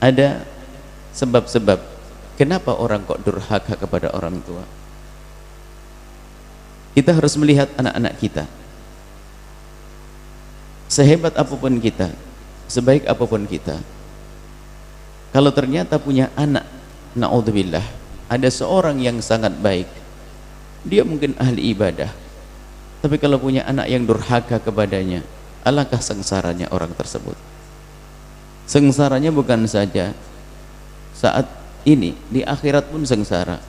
Ada sebab-sebab kenapa orang kok durhaka kepada orang tua. Kita harus melihat anak-anak kita. Sehebat apapun kita, sebaik apapun kita, kalau ternyata punya anak, na'udzubillah, ada seorang yang sangat baik, dia mungkin ahli ibadah, tapi kalau punya anak yang durhaka kepadanya, alangkah sengsaranya orang tersebut. Sengsaranya bukan saja saat ini, di akhirat pun sengsara.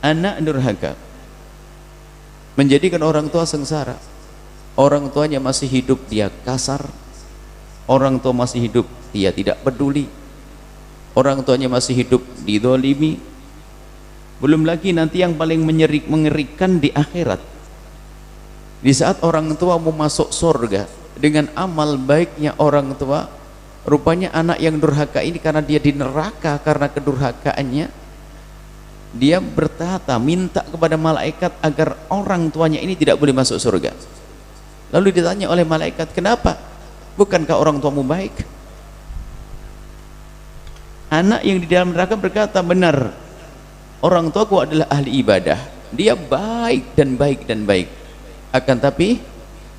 Anak durhaka menjadikan orang tua sengsara. Orang tuanya masih hidup, dia kasar. Orang tua masih hidup, dia tidak peduli. Orang tuanya masih hidup, didolimi. Belum lagi nanti yang paling mengerikan di akhirat, di saat orang tua mau masuk surga dengan amal baiknya orang tua, rupanya anak yang durhaka ini karena dia di neraka karena kedurhakaannya, dia bertata minta kepada malaikat agar orang tuanya ini tidak boleh masuk surga. Lalu ditanya oleh malaikat, kenapa? Bukankah orang tuamu baik? Anak yang di dalam neraka berkata, benar, orang tuaku adalah ahli ibadah, dia baik dan baik dan baik, akan tapi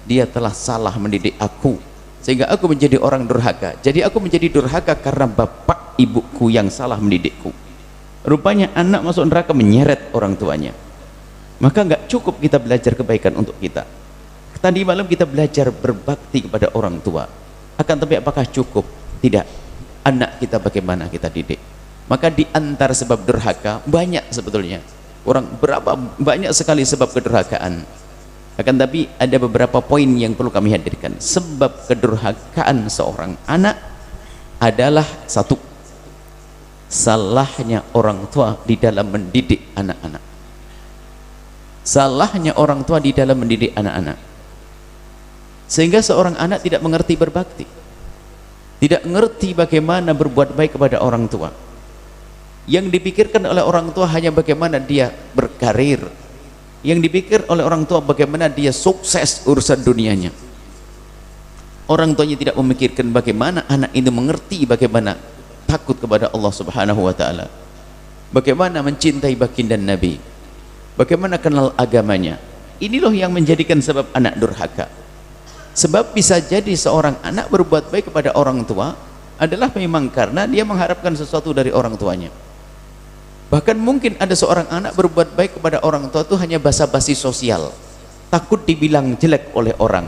dia telah salah mendidik aku sehingga aku menjadi orang durhaka. Jadi aku menjadi durhaka karena bapak ibuku yang salah mendidikku. Rupanya anak masuk neraka menyeret orang tuanya. Maka nggak cukup kita belajar kebaikan untuk kita. Tadi malam kita belajar berbakti kepada orang tua, akan tapi apakah cukup? Tidak. Anak kita bagaimana kita didik? Maka di antara sebab durhaka banyak sebetulnya, berapa banyak sekali sebab kedurhakaan. Akan tapi ada beberapa poin yang perlu kami hadirkan. Sebab kedurhakaan seorang anak adalah satu, salahnya orang tua di dalam mendidik anak-anak. Salahnya orang tua di dalam mendidik anak-anak, sehingga seorang anak tidak mengerti berbakti, tidak mengerti bagaimana berbuat baik kepada orang tua. Yang dipikirkan oleh orang tua hanya bagaimana dia berkarir, yang dipikir oleh orang tua bagaimana dia sukses urusan dunianya. Orang tuanya tidak memikirkan bagaimana anak ini mengerti bagaimana takut kepada Allah Subhanahu wa taala, bagaimana mencintai baginda Nabi, bagaimana kenal agamanya. Ini loh yang menjadikan sebab anak durhaka. Sebab bisa jadi seorang anak berbuat baik kepada orang tua adalah memang karena dia mengharapkan sesuatu dari orang tuanya. Bahkan mungkin ada seorang anak berbuat baik kepada orang tua itu hanya basa-basi sosial, takut dibilang jelek oleh orang,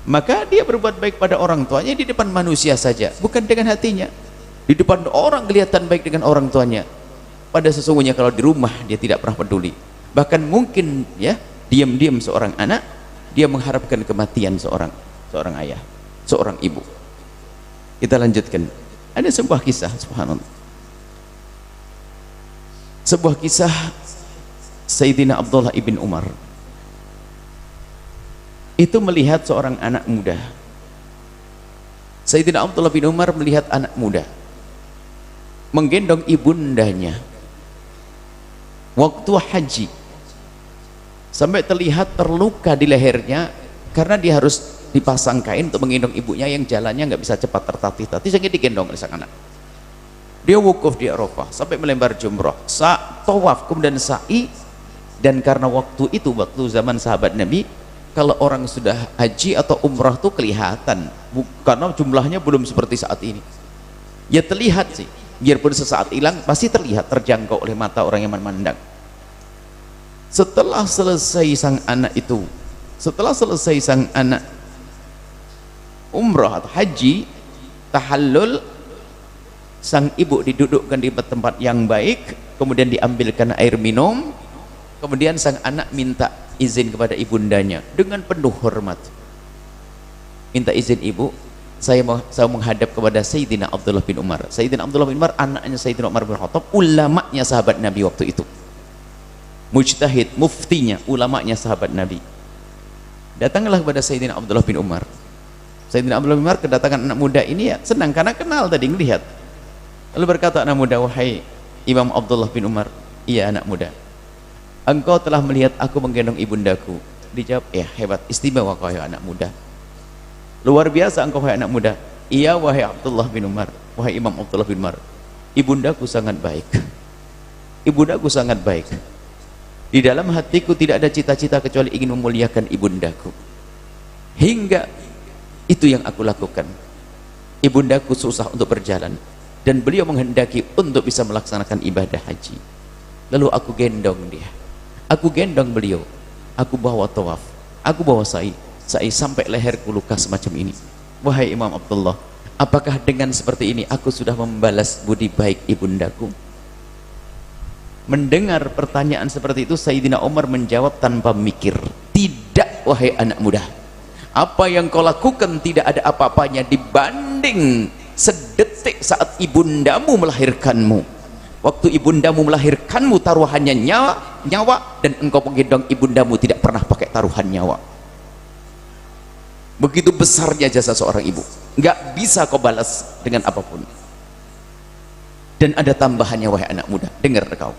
maka dia berbuat baik pada orang tuanya di depan manusia saja, bukan dengan hatinya. Di depan orang kelihatan baik dengan orang tuanya, pada sesungguhnya kalau di rumah dia tidak pernah peduli. Bahkan mungkin ya diam-diam seorang anak dia mengharapkan kematian seorang ayah, seorang ibu. Kita lanjutkan. Ada sebuah kisah, subhanallah, sebuah kisah Sayyidina Abdullah ibn Umar itu melihat seorang anak muda. Sayyidina Abdullah bin Umar melihat anak muda menggendong ibundanya waktu haji, sampai terlihat terluka di lehernya karena dia harus dipasang kain untuk menggendong ibunya yang jalannya nggak bisa cepat, tertatih-tatih, sehingga digendong oleh sang anak. Dia wukuf di Arafah sampai melempar jumrah, tawaf, kemudian sa'i. Dan karena waktu itu, waktu zaman sahabat Nabi, kalau orang sudah haji atau umrah tuh kelihatan, karena jumlahnya belum seperti saat ini. Ya terlihat sih, biarpun sesaat hilang pasti terlihat, terjangkau oleh mata orang yang memandang. Setelah selesai sang anak itu, setelah selesai sang anak umrah atau haji, tahallul, sang ibu didudukkan di tempat yang baik, kemudian diambilkan air minum, kemudian sang anak minta izin kepada ibundanya dengan penuh hormat. Minta izin, ibu, saya menghadap kepada Sayyidina Abdullah bin Umar. Sayyidina Abdullah bin Umar anaknya Sayyidina Umar bin Khattab, ulamanya sahabat Nabi waktu itu, mujtahid, muftinya, ulamanya sahabat Nabi. Datanglah kepada Sayyidina Abdullah bin Umar. Sayyidina Abdullah bin Umar kedatangan anak muda ini ya senang karena kenal tadi, ngelihat. Lalu berkata anak muda, wahai Imam Abdullah bin Umar, iya anak muda, engkau telah melihat aku menggendong ibundaku. Dijawab, ya hebat, istimewa kau ya anak muda, luar biasa engkau wahai anak muda. iya wahai Abdullah bin Umar, wahai Imam Abdullah bin Umar, ibundaku sangat baik, ibundaku sangat baik. Di dalam hatiku tidak ada cita-cita kecuali ingin memuliakan ibundaku. Hingga itu yang aku lakukan. Ibundaku susah untuk berjalan dan beliau menghendaki untuk bisa melaksanakan ibadah haji. Lalu aku gendong dia, aku gendong beliau, aku bawa tawaf, aku bawa sa'i sampai leherku luka semacam ini. Wahai Imam Abdullah, apakah dengan seperti ini aku sudah membalas budi baik ibundaku? Mendengar pertanyaan seperti itu, Sayyidina Umar menjawab tanpa mikir, tidak wahai anak muda, apa yang kau lakukan tidak ada apa-apanya dibanding sedetik saat ibundamu melahirkanmu. Waktu ibundamu melahirkanmu taruhannya nyawa, dan engkau menggendong ibundamu tidak pernah pakai taruhan nyawa. Begitu besarnya jasa seorang ibu, nggak bisa kau balas dengan apapun. Dan ada tambahannya wahai anak muda, dengar kau,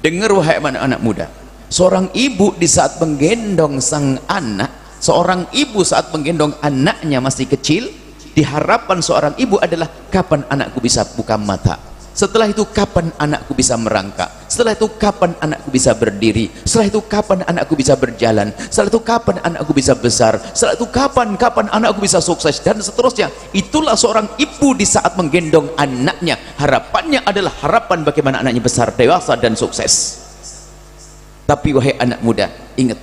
dengar wahai anak muda, seorang ibu di saat menggendong sang anak, seorang ibu saat menggendong anaknya masih kecil, diharapkan seorang ibu adalah kapan anakku bisa buka mata, setelah itu kapan anakku bisa merangkak, setelah itu kapan anakku bisa berdiri, setelah itu kapan anakku bisa berjalan, setelah itu kapan anakku bisa besar, setelah itu kapan anakku bisa sukses, dan seterusnya. Itulah seorang ibu di saat menggendong anaknya, harapannya adalah harapan bagaimana anaknya besar, dewasa dan sukses. Tapi wahai anak muda, ingat,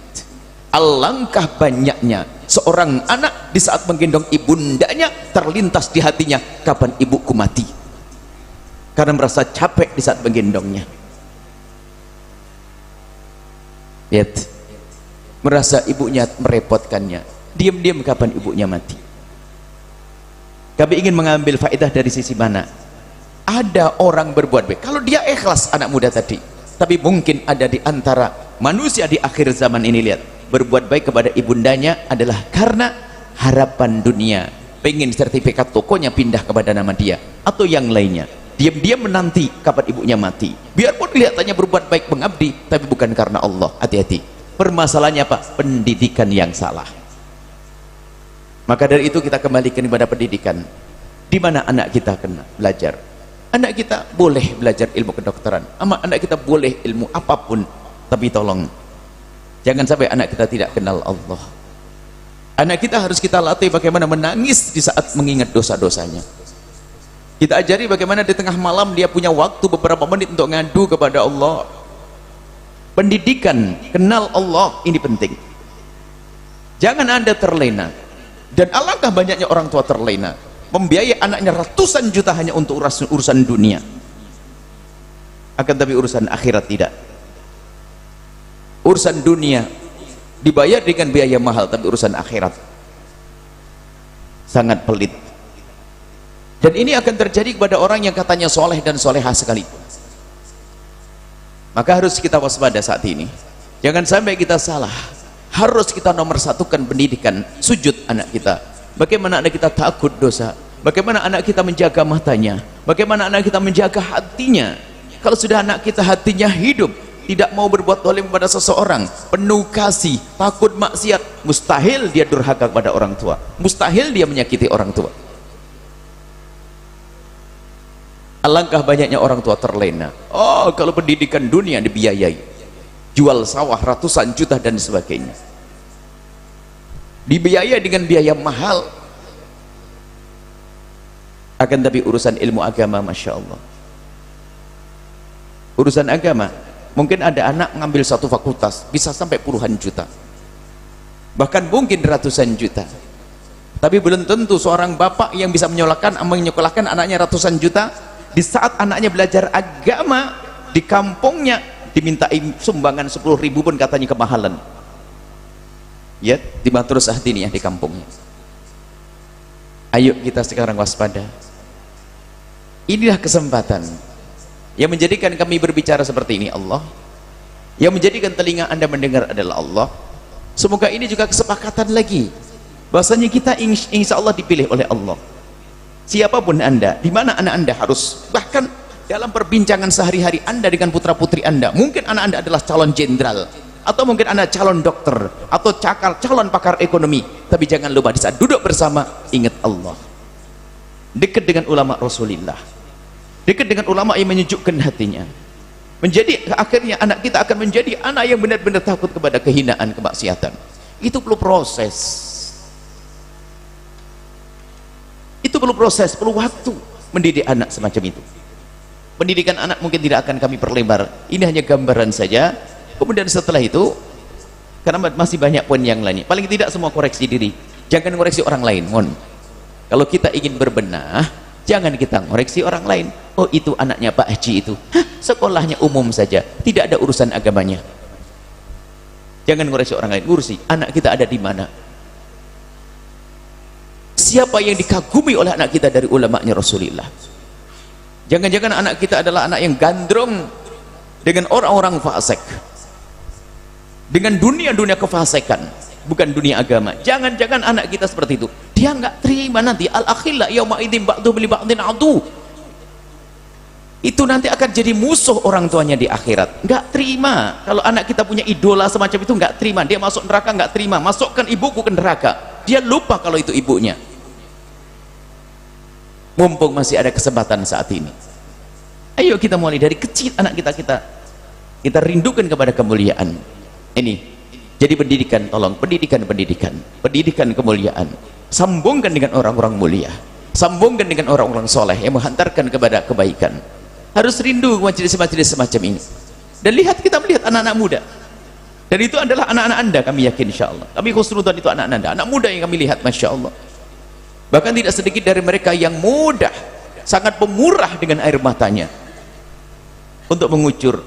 alangkah banyaknya seorang anak di saat menggendong ibundanya terlintas di hatinya, kapan ibuku mati, karena merasa capek di saat menggendongnya. Lihat, merasa ibunya merepotkannya, diam-diam kapan ibunya mati. Kami ingin mengambil faedah dari sisi mana? Ada orang berbuat baik kalau dia ikhlas, anak muda tadi, tapi mungkin ada di antara manusia di akhir zaman ini, lihat, berbuat baik kepada ibundanya adalah karena harapan dunia, pengen sertifikat tokonya pindah kepada nama dia atau yang lainnya. Diam-diam menanti kapan ibunya mati, biarpun kelihatannya berbuat baik mengabdi, tapi bukan karena Allah. Hati-hati, permasalahannya apa? Pendidikan yang salah. Maka dari itu kita kembalikan kepada pendidikan. Di mana anak kita kena belajar? Anak kita boleh belajar ilmu kedokteran, anak kita boleh ilmu apapun, tapi tolong jangan sampai anak kita tidak kenal Allah. Anak kita harus kita latih bagaimana menangis di saat mengingat dosa-dosanya. Kita ajari bagaimana di tengah malam dia punya waktu beberapa menit untuk ngadu kepada Allah. Pendidikan, kenal Allah, ini penting. Jangan Anda terlena. Dan alangkah banyaknya orang tua terlena, membiayai anaknya ratusan juta hanya untuk urusan dunia, akan tapi urusan akhirat tidak. Urusan dunia dibayar dengan biaya mahal, tapi urusan akhirat sangat pelit. Dan ini akan terjadi kepada orang yang katanya soleh dan solehah sekalipun. Maka harus kita waspada saat ini, jangan sampai kita salah. Harus kita nomor satukan pendidikan, sujud anak kita. Bagaimana anak kita takut dosa, bagaimana anak kita menjaga matanya, bagaimana anak kita menjaga hatinya. Kalau sudah anak kita hatinya hidup, tidak mau berbuat zalim kepada seseorang, penuh kasih, takut maksiat, mustahil dia durhaka kepada orang tua, mustahil dia menyakiti orang tua. Alangkah banyaknya orang tua terlena. Oh, kalau pendidikan dunia dibiayai, jual sawah ratusan juta dan sebagainya, dibiayai dengan biaya mahal. Akan tapi urusan ilmu agama, Masya Allah, urusan agama, mungkin ada anak ngambil satu fakultas bisa sampai puluhan juta, bahkan mungkin ratusan juta. Tapi belum tentu seorang bapak yang bisa menyekolahkan anaknya ratusan juta, di saat anaknya belajar agama di kampungnya dimintai sumbangan 10.000 pun katanya kemahalan. Ya, di Matrus Ahdini ya, di kampungnya. Ayo kita sekarang waspada. Inilah kesempatan yang menjadikan kami berbicara seperti ini, Allah. Yang menjadikan telinga Anda mendengar adalah Allah. Semoga ini juga kesepakatan lagi, bahwasanya kita insya Allah dipilih oleh Allah. Siapapun Anda, di mana anak Anda harus, bahkan dalam perbincangan sehari-hari Anda dengan putra-putri Anda, mungkin anak Anda adalah calon jenderal, atau mungkin Anda calon dokter, atau calon pakar ekonomi, tapi jangan lupa di saat duduk bersama, ingat Allah. dekat dengan ulama Rasulullah, dekat dengan ulama yang menyejukkan hatinya, menjadi akhirnya anak kita akan menjadi anak yang benar-benar takut kepada kehinaan, kemaksiatan. Itu perlu proses, itu perlu proses, perlu waktu mendidik anak semacam itu. Pendidikan anak mungkin tidak akan kami perlebar, ini hanya gambaran saja. Kemudian setelah itu, karena masih banyak poin yang lain, paling tidak semua koreksi diri, jangan koreksi orang lain. Kalau kita ingin berbenah, jangan kita ngoreksi orang lain. Oh, itu anaknya Pak Haji itu, sekolahnya umum saja, tidak ada urusan agamanya. Jangan ngoreksi orang lain, ngurusi anak kita ada di mana, siapa yang dikagumi oleh anak kita dari ulamanya Rasulullah. Jangan-jangan anak kita adalah anak yang gandrung dengan orang-orang fasik, dengan dunia-dunia kefasikan, bukan dunia agama. Jangan-jangan anak kita seperti itu, dia nggak terima nanti al-akhilla yauma idzin ba'du li ba'din adu, itu nanti akan jadi musuh orang tuanya di akhirat. Nggak terima kalau anak kita punya idola semacam itu, nggak terima. Dia masuk neraka, nggak terima. Masukkan ibuku ke neraka, dia lupa kalau itu ibunya. Mumpung masih ada kesempatan saat ini, ayo kita mulai dari kecil anak kita rindukan kepada kemuliaan ini. Jadi pendidikan, tolong pendidikan kemuliaan, sambungkan dengan orang-orang mulia, sambungkan dengan orang-orang soleh yang menghantarkan kepada kebaikan. Harus rindu majelis-majelis semacam ini. Dan lihat, kita melihat anak-anak muda, dan itu adalah anak-anak Anda, kami yakin insya Allah. Kami khusnudan itu anak-anak Anda, anak muda yang kami lihat, Masya Allah. Bahkan tidak sedikit dari mereka yang mudah, sangat pemurah dengan air matanya untuk mengucur,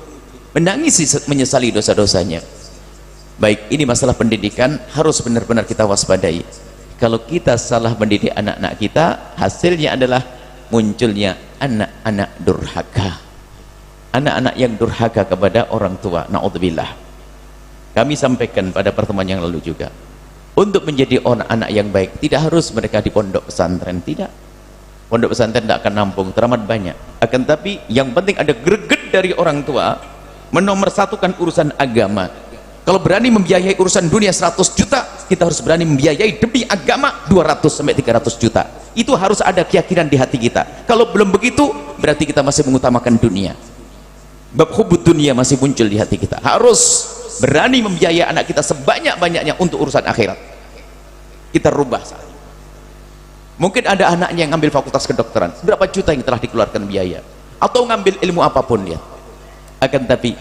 menangisi, menyesali dosa-dosanya. Baik, ini masalah pendidikan harus benar-benar kita waspadai. Kalau kita salah mendidik anak-anak kita, hasilnya adalah munculnya anak-anak durhaka, anak-anak yang durhaka kepada orang tua. Na'udzubillah. Kami sampaikan pada pertemuan yang lalu juga, untuk menjadi anak yang baik tidak harus mereka di pondok pesantren, tidak. Pondok pesantren tidak akan nampung teramat banyak, akan tapi yang penting ada greget dari orang tua menomorsatukan urusan agama. Kalau berani membiayai urusan dunia 100 juta, kita harus berani membiayai demi agama 200 sampai 300 juta. Itu harus ada keyakinan di hati kita. Kalau belum begitu, berarti kita masih mengutamakan dunia. Bab hubud dunia masih muncul di hati kita. Harus berani membiayai anak kita sebanyak-banyaknya untuk urusan akhirat. Kita rubah saat ini. Mungkin ada anaknya yang ngambil fakultas kedokteran, berapa juta yang telah dikeluarkan biaya, atau ngambil ilmu apapun dia. Akan tapi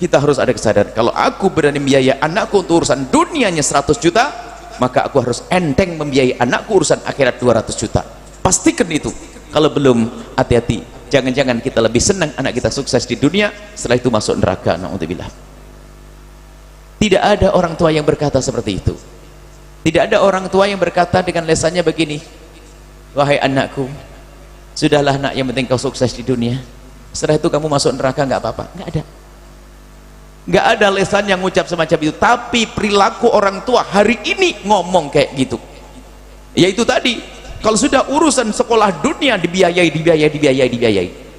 kita harus ada kesadaran, kalau aku berani membiayai anakku untuk urusan dunianya 100 juta, maka aku harus enteng membiayai anakku urusan akhirat 200 juta. Pastikan itu. Kalau belum, hati-hati, jangan-jangan kita lebih senang anak kita sukses di dunia, setelah itu masuk neraka. Na'udzubillah. Tidak ada orang tua yang berkata seperti itu. Tidak ada orang tua yang berkata dengan lesannya begini, wahai anakku, sudahlah nak, yang penting kau sukses di dunia, setelah itu kamu masuk neraka nggak apa-apa. Nggak ada. Nggak ada lesan yang ngucap semacam itu. Tapi perilaku orang tua hari ini ngomong kayak gitu, yaitu tadi, kalau sudah urusan sekolah dunia dibiayai.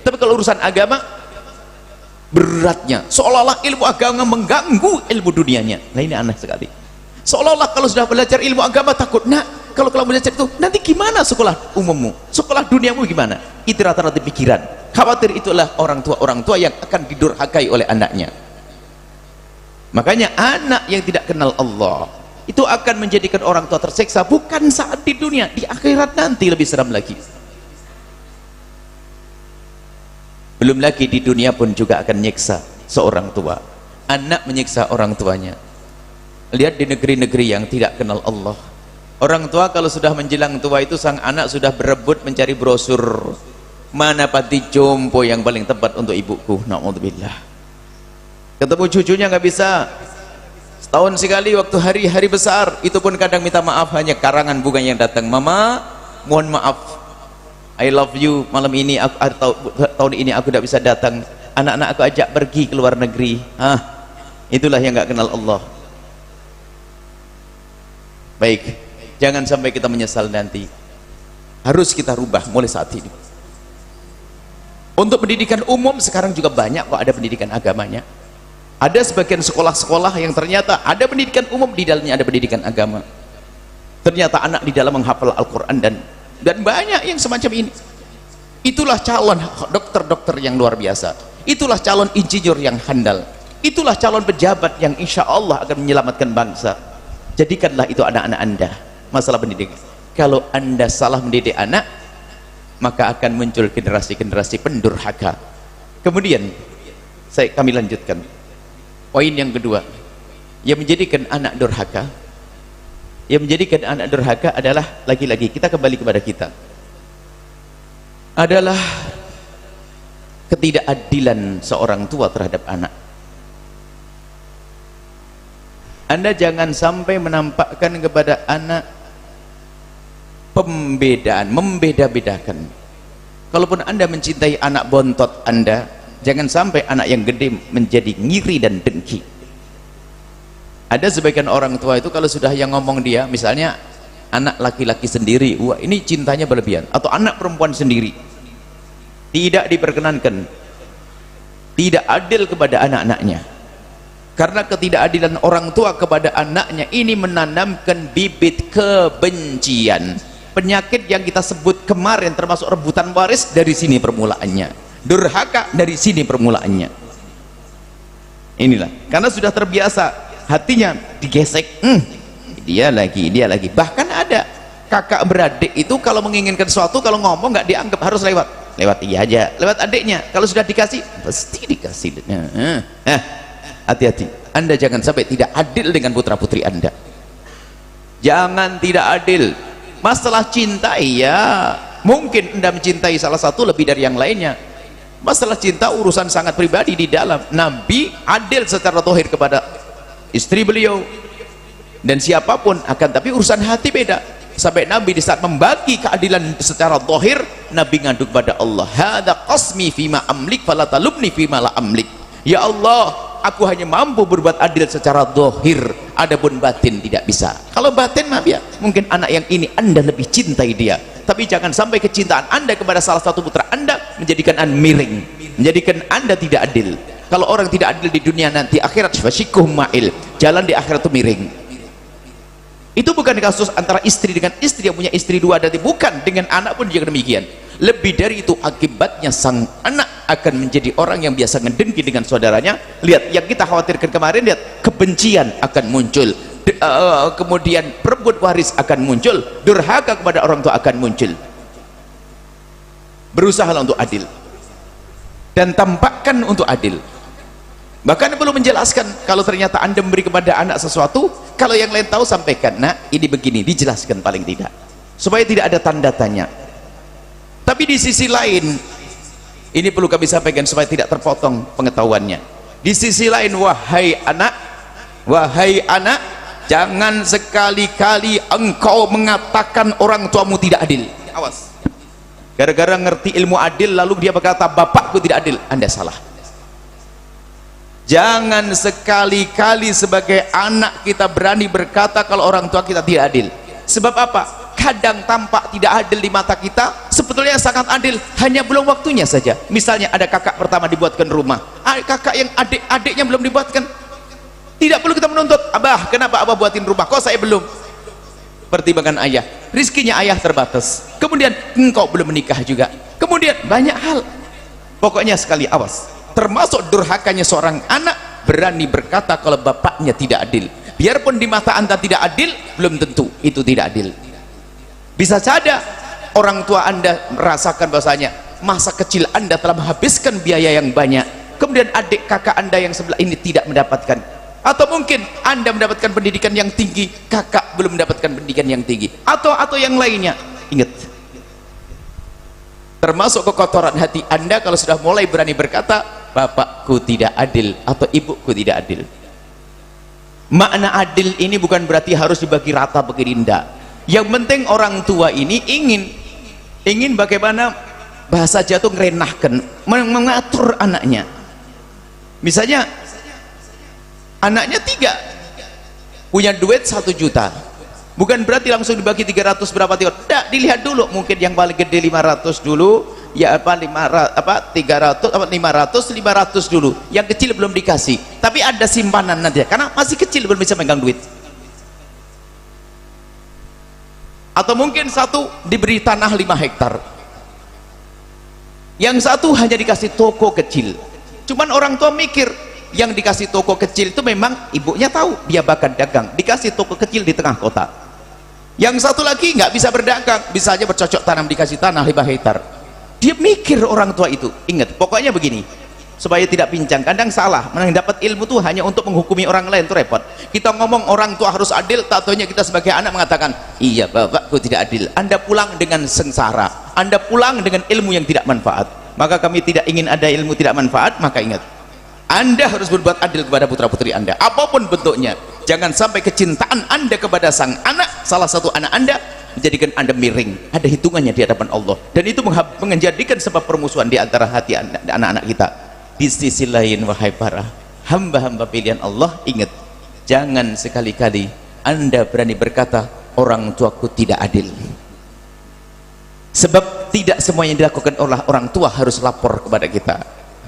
Tapi kalau urusan agama, beratnya seolah-olah ilmu agama mengganggu ilmu dunianya. Nah, ini aneh sekali. Seolah-olah kalau sudah belajar ilmu agama takut, nak, kalau belajar itu nanti gimana sekolah umummu, sekolah duniamu gimana? Itu rata-rata pikiran. Khawatir itulah orang tua yang akan didurhakai oleh anaknya. Makanya anak yang tidak kenal Allah itu akan menjadikan orang tua tersiksa, bukan saat di dunia, di akhirat nanti lebih seram lagi. Belum lagi di dunia pun juga akan nyiksa seorang tua. Anak menyiksa orang tuanya. Lihat di negeri-negeri yang tidak kenal Allah, orang tua kalau sudah menjelang tua itu, sang anak sudah berebut mencari brosur, mana panti jompo yang paling tepat untuk ibuku. Na'udzubillah. Ketemu cucunya nggak bisa, setahun sekali waktu hari-hari besar, itu pun kadang minta maaf, hanya karangan bunga yang datang. Mama, mohon maaf, I love you, malam ini tahun ini aku tidak bisa datang, anak-anak aku ajak pergi ke luar negeri. Itulah yang nggak kenal Allah. Baik, jangan sampai kita menyesal nanti. Harus kita rubah mulai saat ini. Untuk pendidikan umum sekarang juga banyak kok, ada pendidikan agamanya. Ada sebagian sekolah-sekolah yang ternyata ada pendidikan umum, di dalamnya ada pendidikan agama. Ternyata anak di dalam menghafal Al-Quran dan dan banyak yang semacam ini. Itulah calon dokter-dokter yang luar biasa, itulah calon insinyur yang handal, itulah calon pejabat yang insya Allah akan menyelamatkan bangsa. Jadikanlah itu anak-anak Anda. Masalah pendidikan, kalau Anda salah mendidik anak, maka akan muncul generasi-generasi pendurhaka. Kemudian kami lanjutkan poin yang kedua, yang menjadikan anak durhaka. Yang menjadikan anak durhaka adalah, lagi-lagi kita kembali kepada kita, adalah ketidakadilan seorang tua terhadap anak. Anda jangan sampai menampakkan kepada anak pembedaan, membeda-bedakan. Kalaupun Anda mencintai anak bontot Anda, jangan sampai anak yang gede menjadi ngiri dan dengki. Ada sebagian orang tua itu kalau sudah yang ngomong dia, misalnya anak laki-laki sendiri, wah ini cintanya berlebihan, atau anak perempuan sendiri, tidak diperkenankan, tidak adil kepada anak-anaknya. Karena ketidakadilan orang tua kepada anaknya ini menanamkan bibit kebencian. Penyakit yang kita sebut kemarin termasuk rebutan waris, dari sini permulaannya. Durhaka dari sini permulaannya. Inilah, karena sudah terbiasa hatinya digesek, dia lagi. Bahkan ada kakak beradik itu kalau menginginkan sesuatu, kalau ngomong nggak dianggap, harus lewat iya aja, lewat adiknya. Kalau sudah dikasih, pasti dikasih. Hati-hati, Anda jangan sampai tidak adil dengan putra putri Anda. Jangan tidak adil. Masalah cinta, iya mungkin Anda mencintai salah satu lebih dari yang lainnya. Masalah cinta urusan sangat pribadi di dalam. Nabi adil secara zahir kepada istri beliau dan siapapun, akan tapi urusan hati beda. Sampai Nabi di saat membagi keadilan secara zahir, Nabi ngadu kepada Allah, hadza qasmi fima amlik fala talubni fima la amlik. Ya Allah, aku hanya mampu berbuat adil secara zahir, adapun batin tidak bisa. Kalau batin mah ya, mungkin anak yang ini Anda lebih cintai dia, tapi jangan sampai kecintaan Anda kepada salah satu putra Anda menjadikan Anda miring, menjadikan Anda tidak adil. Kalau orang tidak adil di dunia, nanti akhirat fasyikuh ma'il, jalan di akhirat itu miring. Itu bukan kasus antara istri dengan istri yang punya istri dua, dan bukan dengan anak pun juga demikian. Lebih dari itu, akibatnya sang anak akan menjadi orang yang biasa ngedengki dengan saudaranya. Lihat yang kita khawatirkan kemarin, lihat kebencian akan muncul, kemudian perebut waris akan muncul, durhaka kepada orang tua akan muncul. Berusahalah untuk adil dan tampakkan untuk adil. Bahkan perlu menjelaskan, kalau ternyata Anda memberi kepada anak sesuatu, kalau yang lain tahu, sampaikan, nah ini begini, dijelaskan paling tidak, supaya tidak ada tanda tanya. Tapi di sisi lain, ini perlu kami sampaikan supaya tidak terpotong pengetahuannya. Di sisi lain, wahai anak, jangan sekali-kali engkau mengatakan orang tuamu tidak adil. Awas, gara-gara ngerti ilmu adil lalu dia berkata bapakku tidak adil, Anda salah. Jangan sekali-kali sebagai anak kita berani berkata kalau orang tua kita tidak adil. Sebab apa? Kadang tampak tidak adil di mata kita, sebetulnya sangat adil, hanya belum waktunya saja. Misalnya ada kakak pertama dibuatkan rumah, kakak yang adik-adiknya belum dibuatkan, tidak perlu kita menuntut, abah kenapa abah buatin rumah, kok saya belum. Pertimbangan ayah, rizkinya ayah terbatas, kemudian engkau belum menikah juga, kemudian banyak hal. Pokoknya sekali awas, termasuk durhakanya seorang anak berani berkata kalau bapaknya tidak adil. Biarpun di mata Anda tidak adil, belum tentu itu tidak adil. Bisa saja orang tua Anda merasakan bahasanya masa kecil Anda telah menghabiskan biaya yang banyak, kemudian adik kakak Anda yang sebelah ini tidak mendapatkan. Atau mungkin Anda mendapatkan pendidikan yang tinggi, kakak belum mendapatkan pendidikan yang tinggi, atau yang lainnya. Ingat, termasuk kekotoran hati Anda kalau sudah mulai berani berkata bapakku tidak adil atau ibuku tidak adil. Makna adil ini bukan berarti harus dibagi rata begini, tidak. Yang penting orang tua ini ingin bagaimana bahasa jatuh ngerenahkan, mengatur anaknya. Misalnya anaknya 3 punya duit 1 juta, bukan berarti langsung dibagi 300 berapa tiga. Tidak, dilihat dulu, mungkin yang paling gede 500 dulu, ya apa 300 apa 500 dulu, yang kecil belum dikasih, tapi ada simpanan nanti karena masih kecil belum bisa megang duit. Atau mungkin satu diberi tanah 5 hektar, yang satu hanya dikasih toko kecil. Cuman orang tua mikir, yang dikasih toko kecil itu memang ibunya tahu dia bakat dagang, dikasih toko kecil di tengah kota. Yang satu lagi nggak bisa berdagang, bisa aja bercocok tanam, dikasih tanah 5 hektar. Dia mikir orang tua itu. Ingat, pokoknya begini, supaya tidak pincang. Kadang salah, dapat ilmu tuh hanya untuk menghukumi orang lain, itu repot. Kita ngomong orang tua harus adil, tatonya kita sebagai anak mengatakan, iya bapakku tidak adil. Anda pulang dengan sengsara, Anda pulang dengan ilmu yang tidak manfaat. Maka kami tidak ingin ada ilmu tidak manfaat. Maka ingat, Anda harus berbuat adil kepada putra putri Anda, apapun bentuknya. Jangan sampai kecintaan Anda kepada sang anak, salah satu anak Anda, menjadikan Anda miring. Ada hitungannya di hadapan Allah, dan itu menjadikan sebab permusuhan di antara hati anak-anak kita. Di sisi lain, wahai para hamba-hamba pilihan Allah, ingat, jangan sekali-kali Anda berani berkata orang tuaku tidak adil. Sebab tidak semua yang dilakukan oleh orang tua harus lapor kepada kita.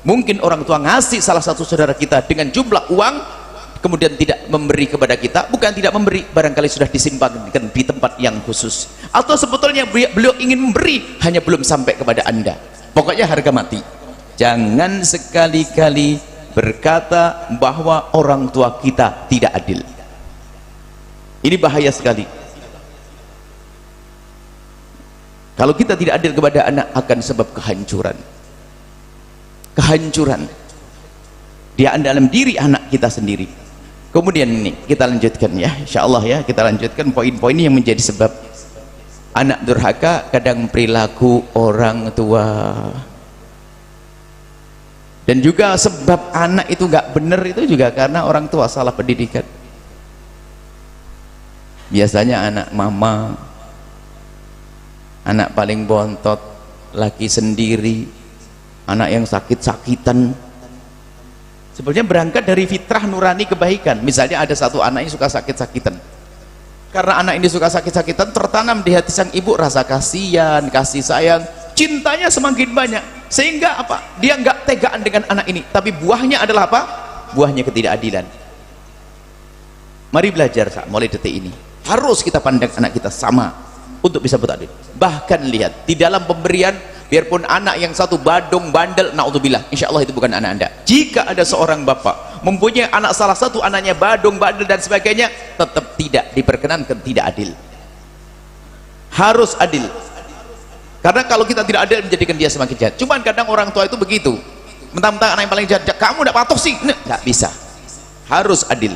Mungkin orang tua ngasih salah satu saudara kita dengan jumlah uang, kemudian tidak memberi kepada kita. Bukan tidak memberi, barangkali sudah disimpankan di tempat yang khusus, atau sebetulnya beliau ingin memberi, hanya belum sampai kepada Anda. Pokoknya harga mati. Jangan sekali-kali berkata bahwa orang tua kita tidak adil. Ini bahaya sekali. Kalau kita tidak adil kepada anak, akan sebab kehancuran. Kehancuran di dalam diri anak kita sendiri. Kemudian ini kita lanjutkan ya, insyaallah ya, kita lanjutkan poin-poin yang menjadi sebab anak durhaka. Kadang perilaku orang tua, dan juga sebab anak itu nggak benar itu juga karena orang tua salah pendidikan. Biasanya anak mama, anak paling bontot, laki sendiri, anak yang sakit-sakitan, sebenarnya berangkat dari fitrah nurani kebaikan. Misalnya ada satu anak yang suka sakit-sakitan, karena anak ini suka sakit-sakitan, tertanam di hati sang ibu rasa kasihan, kasih sayang, cintanya semakin banyak, sehingga apa, dia nggak tegaan dengan anak ini, tapi buahnya adalah apa? Buahnya ketidakadilan. Mari belajar mulai detik ini, harus kita pandang anak kita sama untuk bisa beradil. Bahkan lihat di dalam pemberian, biarpun anak yang satu badung bandel, naudzubillah, insya Allah itu bukan anak Anda. Jika ada seorang bapak mempunyai anak, salah satu anaknya badung bandel dan sebagainya, tetap tidak diperkenankan, tidak adil. Harus adil, karena kalau kita tidak adil menjadikan dia semakin jahat. Cuman kadang orang tua itu begitu, mentang-mentang anak yang paling jahat, kamu tidak patuh sih, nggak bisa. Harus adil.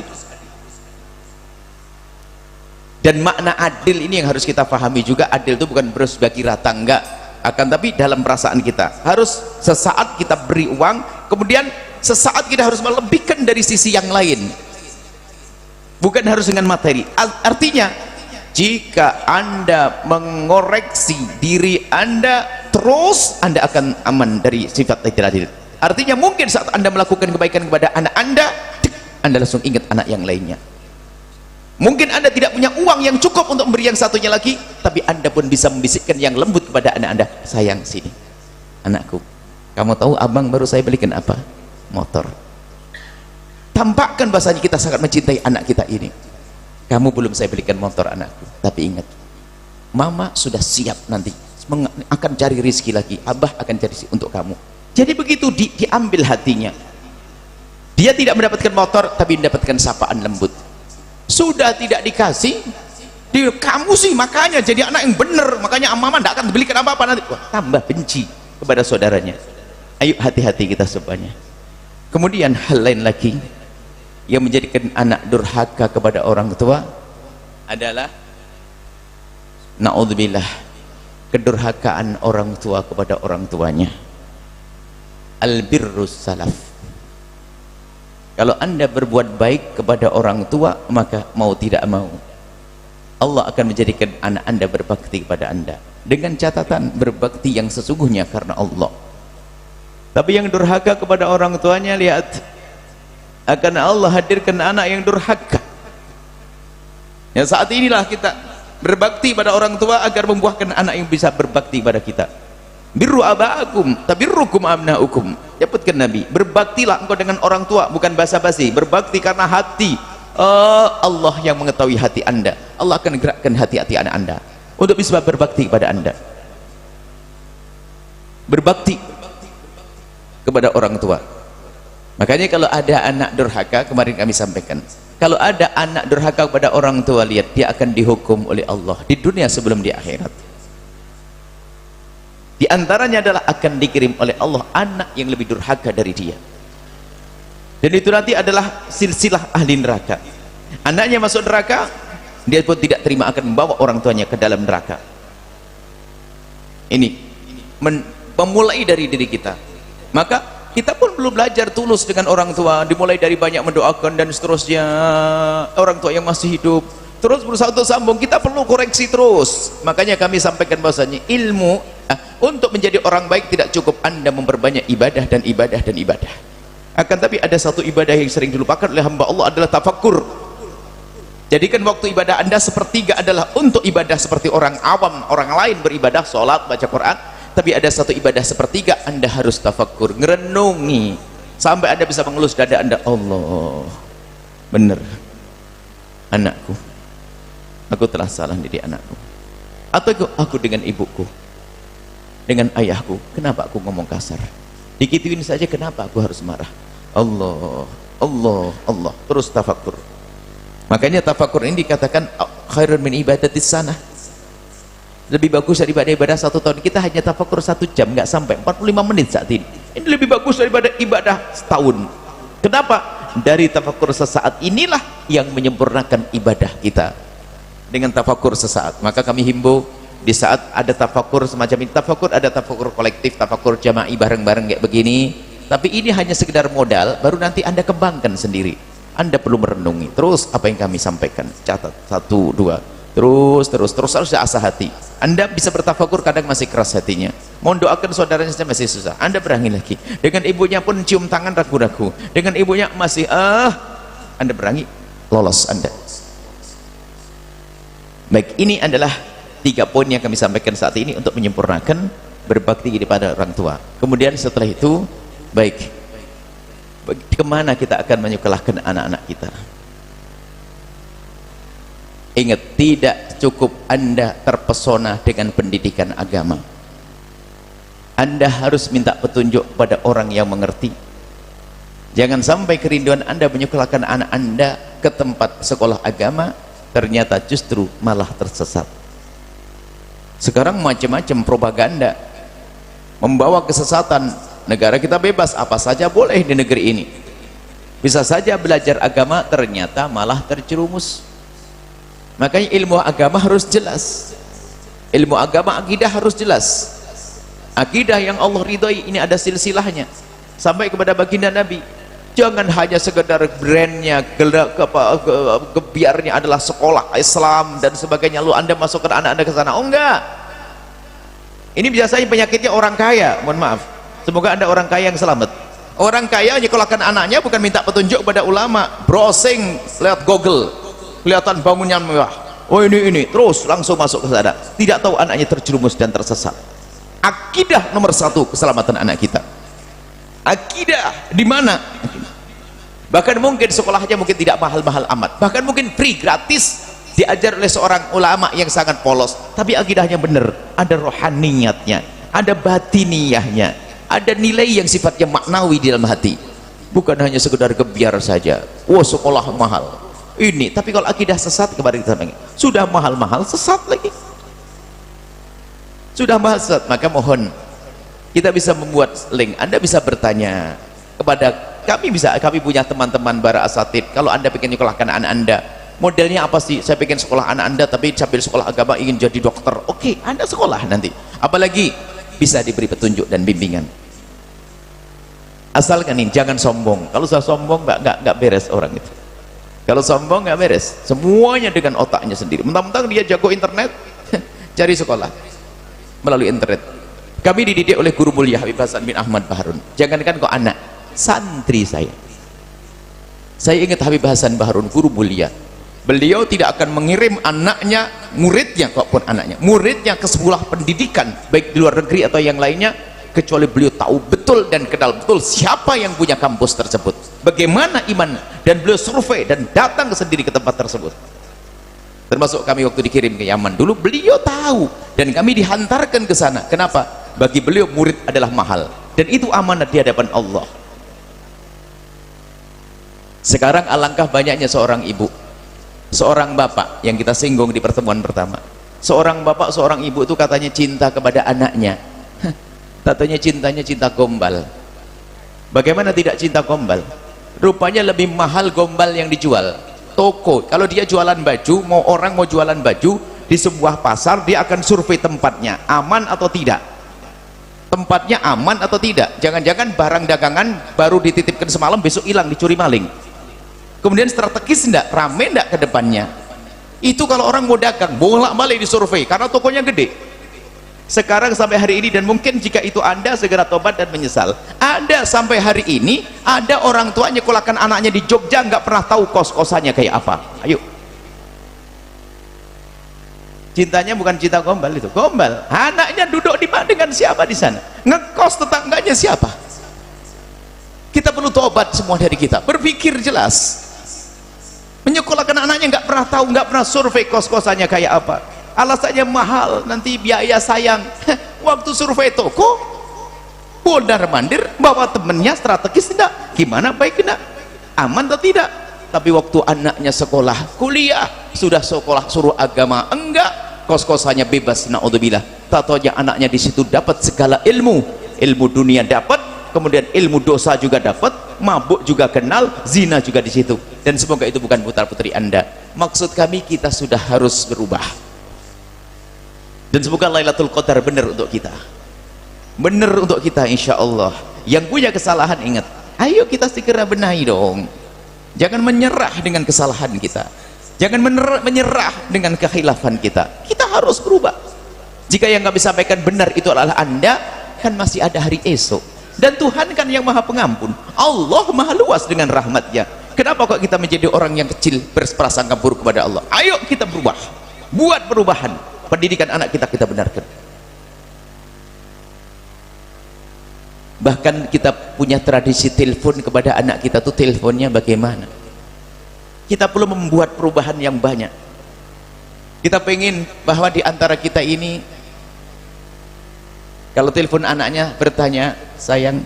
Dan makna adil ini yang harus kita pahami juga. Adil itu bukan beres bagi rata, enggak, akan tapi dalam perasaan kita harus sesaat kita beri uang, kemudian sesaat kita harus melebihkan dari sisi yang lain, bukan harus dengan materi. Artinya jika Anda mengoreksi diri Anda terus, Anda akan aman dari sifat tidak adil. Artinya mungkin saat Anda melakukan kebaikan kepada anak Anda langsung ingat anak yang lainnya. Mungkin Anda tidak punya uang yang cukup untuk memberi yang satunya lagi, tapi Anda pun bisa membisikkan yang lembut kepada anak Anda, sayang sini anakku, kamu tahu abang baru saya belikan apa? Motor. Tampakkan bahasanya kita sangat mencintai anak kita ini. Kamu belum saya belikan motor anakku, tapi ingat, mama sudah siap nanti akan cari rezeki lagi, abah akan cari untuk kamu. Jadi begitu diambil hatinya, dia tidak mendapatkan motor tapi mendapatkan sapaan lembut. Sudah tidak dikasih, kamu sih makanya jadi anak yang benar, makanya mama tidak akan dibelikan apa-apa nanti. Wah, tambah benci kepada saudaranya. Ayo hati-hati kita semuanya. Kemudian hal lain lagi yang menjadikan anak durhaka kepada orang tua adalah, naudzubillah, kedurhakaan orang tua kepada orang tuanya. Albirrus salaf. Kalau Anda berbuat baik kepada orang tua, maka mau tidak mau Allah akan menjadikan anak Anda berbakti kepada Anda, dengan catatan berbakti yang sesungguhnya karena Allah. Tapi yang durhaka kepada orang tuanya, lihat, akan Allah hadirkan anak yang durhaka. Ya, saat inilah kita berbakti pada orang tua agar membuahkan anak yang bisa berbakti pada kita. Birru aba'akum tabirrukum abna'ukum. Dapatkan Nabi, berbaktilah engkau dengan orang tua, bukan basa-basi, berbakti karena hati. Allah yang mengetahui hati Anda, Allah akan gerakkan hati-hati anak Anda. untuk bisa berbakti kepada Anda, berbakti kepada orang tua. Makanya kalau ada anak durhaka, kemarin kami sampaikan, kalau ada anak durhaka kepada orang tua, lihat dia akan dihukum oleh Allah di dunia sebelum di akhirat. Di antaranya adalah akan dikirim oleh Allah anak yang lebih durhaka dari dia, dan itu nanti adalah silsilah ahli neraka. Anaknya masuk neraka, dia pun tidak terima, akan membawa orang tuanya ke dalam neraka. Ini memulai dari diri kita. Maka kita pun belum belajar tulus dengan orang tua, dimulai dari banyak mendoakan dan seterusnya. Orang tua yang masih hidup terus berusaha untuk sambung, kita perlu koreksi terus. Makanya kami sampaikan bahwasanya ilmu untuk menjadi orang baik tidak cukup Anda memperbanyak ibadah dan ibadah dan ibadah. Akan tapi ada satu ibadah yang sering dilupakan oleh hamba Allah, adalah tafakkur. Jadikan waktu ibadah Anda sepertiga adalah untuk ibadah seperti orang awam, orang lain beribadah, sholat, baca Quran. Tapi ada satu ibadah sepertiga Anda harus tafakkur, ngerenungi, sampai Anda bisa mengelus dada Anda, Allah, benar anakku, aku telah salah didik anakku, atau aku dengan ibuku, dengan ayahku, kenapa aku ngomong kasar, dikituin saja kenapa aku harus marah. Allah, Allah, Allah, terus tafakkur. Makanya tafakkur ini dikatakan khairun min ibadatis sanah, lebih bagus daripada ibadah 1 tahun. Kita hanya tafakkur 1 jam, nggak sampai 45 menit saat ini. Ini lebih bagus daripada ibadah setahun. Kenapa? Dari tafakkur sesaat inilah yang menyempurnakan ibadah kita, dengan tafakkur sesaat. Maka kami himbau, di saat ada tafakkur semacam ini, tafakkur ada tafakkur kolektif, tafakkur jama'i bareng-bareng kayak begini, tapi ini hanya sekedar modal, baru nanti Anda kembangkan sendiri. Anda perlu merenungi terus apa yang kami sampaikan, catat 1, 2, terus harus asah hati. Anda bisa bertafakur, kadang masih keras hatinya, mau doakan saudaranya saja masih susah, Anda berangi lagi. Dengan ibunya pun cium tangan ragu-ragu, dengan ibunya masih Anda berangi, lolos Anda. Baik, ini adalah 3 poin yang kami sampaikan saat ini untuk menyempurnakan berbakti kepada orang tua. Kemudian setelah itu, baik, kemana kita akan menyekolahkan anak-anak kita? Ingat, tidak cukup Anda terpesona dengan pendidikan agama. Anda harus minta petunjuk pada orang yang mengerti. Jangan sampai kerinduan Anda menyekolahkan anak Anda ke tempat sekolah agama, ternyata justru malah tersesat. Sekarang macam-macam propaganda membawa kesesatan. Negara kita bebas, apa saja boleh di negeri ini. Bisa saja belajar agama, ternyata malah terjerumus. Makanya ilmu agama harus jelas, ilmu agama akidah harus jelas. Akidah yang Allah ridhoi ini ada silsilahnya sampai kepada baginda Nabi. Jangan hanya sekedar brandnya, gebiarnya adalah sekolah Islam dan sebagainya, lalu Anda masukkan anak Anda ke sana. Oh enggak, ini biasanya penyakitnya orang kaya. Mohon maaf, semoga Anda orang kaya yang selamat. Orang kaya nyekolahkan anaknya bukan minta petunjuk pada ulama, browsing lewat Google, kelihatan bangunan mewah, oh ini terus langsung masuk ke sana, tidak tahu anaknya terjerumus dan tersesat. Akidah nomor 1 keselamatan anak kita. Akidah di mana? Bahkan mungkin sekolahnya mungkin tidak mahal-mahal amat, bahkan mungkin free, gratis, diajar oleh seorang ulama yang sangat polos, tapi akidahnya benar, ada rohaniyatnya, ada batiniyahnya, ada nilai yang sifatnya maknawi di dalam hati, bukan hanya sekedar gebiar saja. Wah, sekolah mahal ini, tapi kalau akidah sesat, kemarin kita bilang, sudah mahal-mahal sesat lagi, sudah mahal sesat. Maka mohon kita bisa membuat link. Anda bisa bertanya kepada kami, kami punya teman-teman para asatid. Kalau Anda ingin nyekolahkan anak Anda, modelnya apa sih? Saya pengen sekolah anak Anda tapi sambil sekolah agama ingin jadi dokter. Oke, Anda sekolah nanti, apalagi bisa diberi petunjuk dan bimbingan. Asalkan ini jangan sombong. Kalau sudah sombong nggak beres orang itu. Kalau sombong nggak beres, semuanya dengan otaknya sendiri. Mentang-mentang dia jago internet, cari sekolah melalui internet. Kami dididik oleh guru mulia Habib Hasan bin Ahmad Baharun. Jangankan kok anak, santri saya ingat Habib Hasan Baharun, guru mulia. Beliau tidak akan mengirim anaknya, muridnya, kok pun anaknya, muridnya ke sekolah pendidikan baik di luar negeri atau yang lainnya, kecuali beliau tahu betul dan kenal betul siapa yang punya kampus tersebut, bagaimana iman, dan beliau survei dan datang sendiri ke tempat tersebut. Termasuk kami waktu dikirim ke Yaman dulu, beliau tahu dan kami dihantarkan ke sana. Kenapa? Bagi beliau murid adalah mahal dan itu amanat di hadapan Allah. Sekarang alangkah banyaknya seorang ibu, seorang bapak yang kita singgung di pertemuan pertama. Seorang bapak, seorang ibu itu katanya cinta kepada anaknya. Katanya cintanya cinta gombal. Bagaimana tidak cinta gombal? Rupanya lebih mahal gombal yang dijual. Toko, kalau dia jualan baju, orang mau jualan baju di sebuah pasar, dia akan survei tempatnya aman atau tidak, tempatnya aman atau tidak. Jangan-jangan barang dagangan baru dititipkan semalam besok hilang dicuri maling. Kemudian strategis enggak, rame enggak ke depannya. Itu kalau orang mau dagang bolak-balik disurvei karena tokonya gede. Sekarang sampai hari ini, dan mungkin jika itu Anda segera tobat dan menyesal, ada sampai hari ini ada orang tua nyekolahkan anaknya di Jogja nggak pernah tahu kos-kosannya kayak apa. Ayo, cintanya bukan cinta gombal, itu gombal. Anaknya duduk di mana dengan siapa di sana, ngekos tetangganya siapa. Kita perlu tobat semua dari kita, berpikir jelas. Menyekolahkan anaknya nggak pernah tahu, nggak pernah survei kos-kosannya kayak apa. Alasannya mahal, nanti biaya sayang. Waktu survei toko bondar mandir bawa temennya, strategis tidak, gimana baik tidak, aman atau tidak. Tapi waktu anaknya sekolah kuliah, sudah sekolah suruh agama enggak, kos-kosannya bebas, naudzubillah. Tatonya anaknya di situ dapat segala ilmu, ilmu dunia dapat, kemudian ilmu dosa juga dapat, mabuk juga kenal, zina juga di situ. Dan semoga itu bukan putra putri Anda. Maksud kami, kita sudah harus berubah. Dan semoga Lailatul Qadar benar untuk kita, benar untuk kita insya Allah. Yang punya kesalahan ingat, ayo kita segera benahi dong. Jangan menyerah dengan kesalahan kita, jangan menyerah dengan kekhilafan kita. Kita harus berubah. Jika yang kami sampaikan benar itu adalah Anda, kan masih ada hari esok. Dan Tuhan kan yang maha pengampun, Allah maha luas dengan rahmatnya. Kenapa kok kita menjadi orang yang kecil berprasangka buruk kepada Allah? Ayo kita berubah, buat perubahan. Pendidikan anak kita benarkan. Bahkan kita punya tradisi telepon kepada anak kita, tuh teleponnya bagaimana. Kita perlu membuat perubahan yang banyak. Kita pengen bahwa di antara kita ini, kalau telepon anaknya bertanya, sayang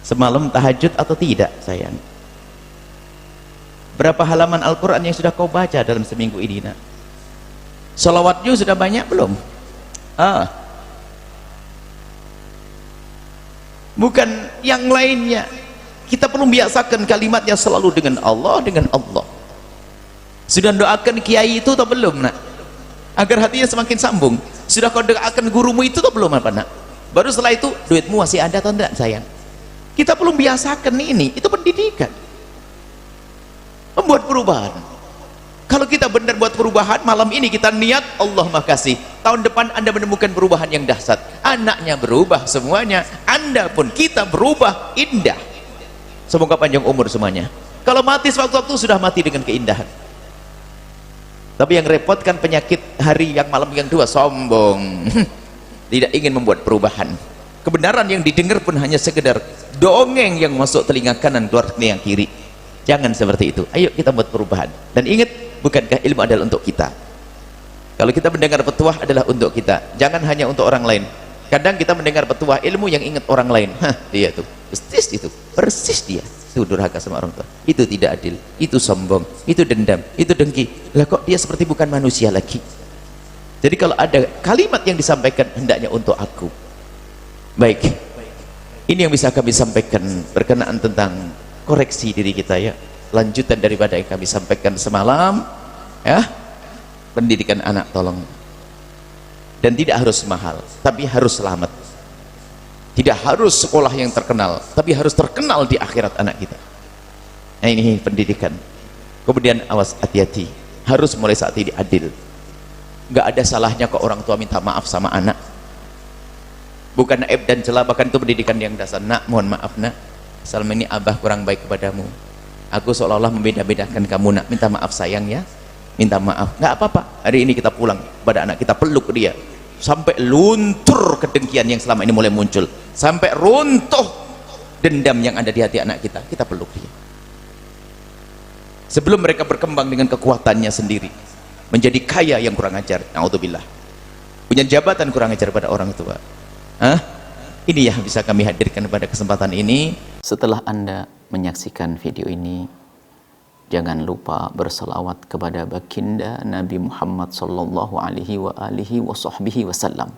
semalam tahajud atau tidak sayang, berapa halaman Al-Quran yang sudah kau baca dalam seminggu ini nak, salawatnya sudah banyak belum? Bukan yang lainnya. Kita perlu biasakan kalimatnya selalu dengan Allah, dengan Allah. Sudah doakan kiai itu atau belum nak, agar hatinya semakin sambung? Sudah kau doakan gurumu itu atau belum apa nak? Baru setelah itu, duitmu masih ada atau tidak sayang? Kita perlu biasakan ini, itu pendidikan, membuat perubahan. Kalau kita benar buat perubahan, malam ini kita niat, Allah makasih, tahun depan Anda menemukan perubahan yang dahsyat. Anaknya berubah semuanya, Anda pun, kita berubah indah. Semoga panjang umur semuanya. Kalau mati sewaktu-waktu, sudah mati dengan keindahan. Tapi yang repotkan penyakit hari yang malam yang dua, sombong. Tidak ingin membuat perubahan. Kebenaran yang didengar pun hanya sekedar dongeng yang masuk telinga kanan, keluar telinga kiri. Jangan seperti itu. Ayo kita buat perubahan. Dan ingat, bukankah ilmu adalah untuk kita? Kalau kita mendengar petuah adalah untuk kita, jangan hanya untuk orang lain. Kadang kita mendengar petuah ilmu yang ingat orang lain. Dia tuh persis dia itu durhaka sama orang tua. Itu tidak adil, itu sombong, itu dendam, itu dengki. Lah kok dia seperti bukan manusia lagi? Jadi kalau ada kalimat yang disampaikan, hendaknya untuk aku. Baik, ini yang bisa kami sampaikan berkenaan tentang koreksi diri kita ya, lanjutan daripada yang kami sampaikan semalam ya. Pendidikan anak tolong, dan tidak harus mahal, tapi harus selamat. Tidak harus sekolah yang terkenal, tapi harus terkenal di akhirat anak kita. Nah ini pendidikan. Kemudian awas, hati-hati, harus mulai saat ini adil. Nggak ada salahnya kok orang tua minta maaf sama anak, bukan aib dan celah, bahkan itu pendidikan yang dasar. Nak, mohon maaf nak, selama ini abah kurang baik kepadamu, aku seolah-olah membeda-bedakan kamu nak, minta maaf sayang ya, minta maaf. Nggak apa-apa, hari ini kita pulang pada anak kita, peluk dia sampai luntur kedengkian yang selama ini mulai muncul, sampai runtuh dendam yang ada di hati anak kita, kita peluk dia sebelum mereka berkembang dengan kekuatannya sendiri. menjadi kaya yang kurang ajar, naudzubillah, punya jabatan kurang ajar pada orang tua. Ini yang bisa kami hadirkan pada kesempatan ini. Setelah Anda menyaksikan video ini, jangan lupa berselawat kepada baginda Nabi Muhammad sallallahu alaihi wa alihi wa sahbihi wasallam.